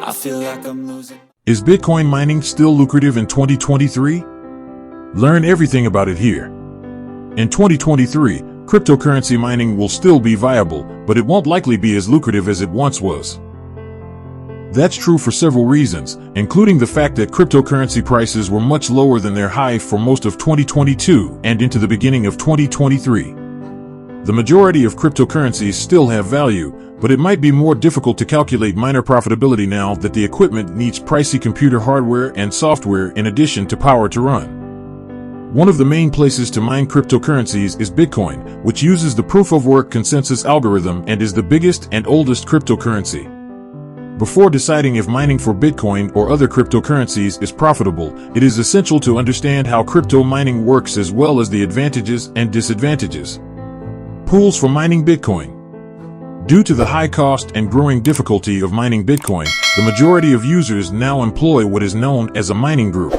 I feel like I'm losing. Is Bitcoin mining still lucrative in 2023? Learn everything about it here. In 2023, cryptocurrency mining will still be viable, but it won't likely be as lucrative as it once was. That's true for several reasons, including the fact that cryptocurrency prices were much lower than their high for most of 2022 and into the beginning of 2023. The majority of cryptocurrencies still have value, but it might be more difficult to calculate miner profitability now that the equipment needs pricey computer hardware and software in addition to power to run. One of the main places to mine cryptocurrencies is Bitcoin, which uses the proof-of-work consensus algorithm and is the biggest and oldest cryptocurrency. Before deciding if mining for Bitcoin or other cryptocurrencies is profitable, it is essential to understand how crypto mining works as well as the advantages and disadvantages. Pools for mining Bitcoin. Due to the high cost and growing difficulty of mining Bitcoin, the majority of users now employ what is known as a mining group.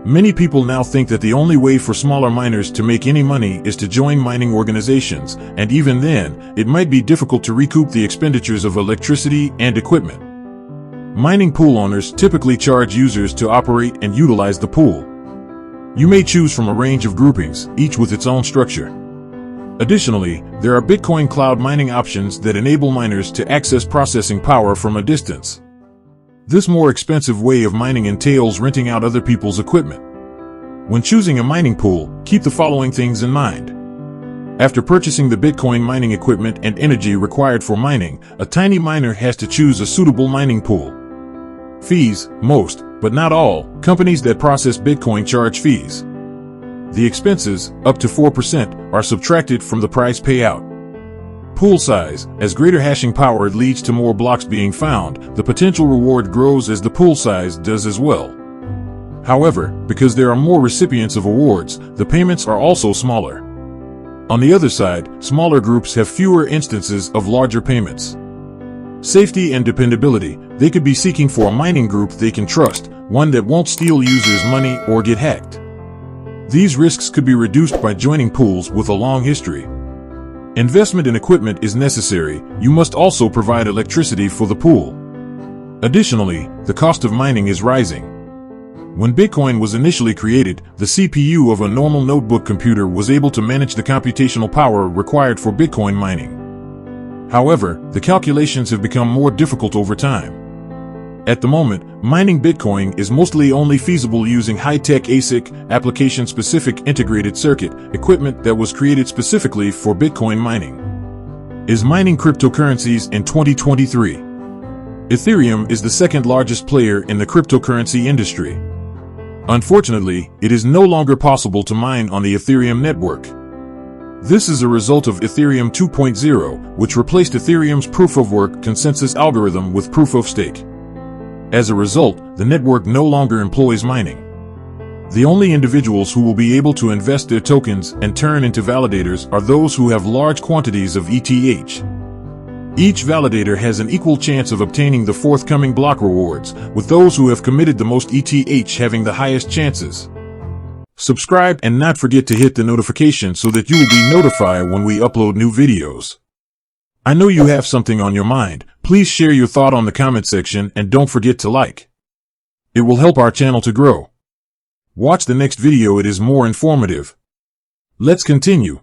Many people now think that the only way for smaller miners to make any money is to join mining organizations, and even then, it might be difficult to recoup the expenditures of electricity and equipment. Mining pool owners typically charge users to operate and utilize the pool. You may choose from a range of groupings, each with its own structure. Additionally, there are Bitcoin cloud mining options that enable miners to access processing power from a distance. This more expensive way of mining entails renting out other people's equipment. When choosing a mining pool, keep the following things in mind. After purchasing the Bitcoin mining equipment and energy required for mining, a tiny miner has to choose a suitable mining pool. Fees. Most, but not all, companies that process Bitcoin charge fees. The expenses, up to 4%, are subtracted from the price payout. Pool size. As greater hashing power leads to more blocks being found, the potential reward grows as the pool size does as well. However, because there are more recipients of awards, the payments are also smaller. On the other side, smaller groups have fewer instances of larger payments. Safety and dependability. They could be seeking for a mining group they can trust, one that won't steal users' money or get hacked. These risks could be reduced by joining pools with a long history. Investment in equipment is necessary. You must also provide electricity for the pool. Additionally, the cost of mining is rising. When Bitcoin was initially created, the CPU of a normal notebook computer was able to manage the computational power required for Bitcoin mining. However, the calculations have become more difficult over time. At the moment, mining Bitcoin is mostly only feasible using high-tech ASIC, application-specific integrated circuit, equipment that was created specifically for Bitcoin mining. Is mining cryptocurrencies in 2023? Ethereum is the second largest player in the cryptocurrency industry. Unfortunately, it is no longer possible to mine on the Ethereum network. This is a result of Ethereum 2.0, which replaced Ethereum's proof-of-work consensus algorithm with proof-of-stake. As a result, the network no longer employs mining. The only individuals who will be able to invest their tokens and turn into validators are those who have large quantities of ETH. Each validator has an equal chance of obtaining the forthcoming block rewards, with those who have committed the most ETH having the highest chances. Subscribe and not forget to hit the notification so that you will be notified when we upload new videos. I know you have something on your mind. Please share your thought on the comment section and don't forget to like. It will help our channel to grow. Watch the next video, it is more informative. Let's continue.